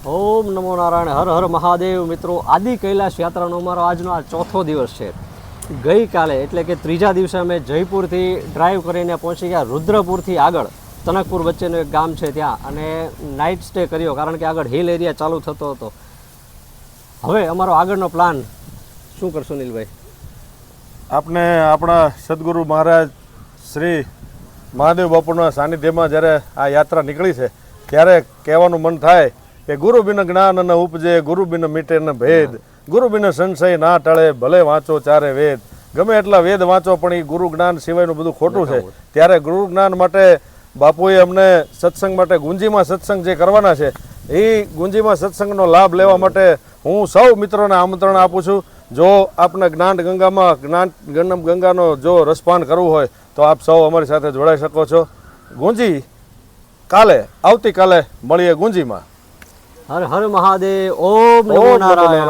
ઓમ નમો નારાયણ, હર હર મહાદેવ. મિત્રો, આદિ કૈલાશ યાત્રાનો અમારો આજનો આ ચોથો દિવસ છે. ગઈકાલે એટલે કે ત્રીજા દિવસે અમે જયપુરથી ડ્રાઈવ કરીને પહોંચી ગયા રુદ્રપુરથી આગળ તનકપુર વચ્ચેનું એક ગામ છે ત્યાં, અને નાઇટ સ્ટે કર્યો કારણ કે આગળ હિલ એરિયા ચાલુ થતો હતો. હવે અમારો આગળનો પ્લાન શું કરશું નીલભાઈ? આપણે આપણા સદગુરુ મહારાજ શ્રી મહાદેવ બાપુના સાનિધ્યમાં જ્યારે આ યાત્રા નીકળી છે ત્યારે કહેવાનું મન થાય કે ગુરુ બિન જ્ઞાન ન ઉપજે, ગુરુ બિન મીટે ન ભેદ, ગુરુ બિન સંશય ના ટળે, ભલે વાંચો ચારે વેદ. ગમે એટલા વેદ વાંચો પણ એ ગુરુ જ્ઞાન સિવાયનું બધું ખોટું છે. ત્યારે ગુરુ જ્ઞાન માટે બાપુએ અમને સત્સંગ માટે ગુંજીમાં સત્સંગ જે કરવાના છે એ ગુંજીમાં સત્સંગનો લાભ લેવા માટે હું સૌ મિત્રોને આમંત્રણ આપું છું. જો આપને જ્ઞાન ગંગાનો જો રસપાન કરવું હોય તો આપ સૌ અમારી સાથે જોડાઈ શકો છો. ગુંજી આવતીકાલે મળીએ ગુંજીમાં. હર હર મહાદેવ. ઓમ નમો નારાયણ.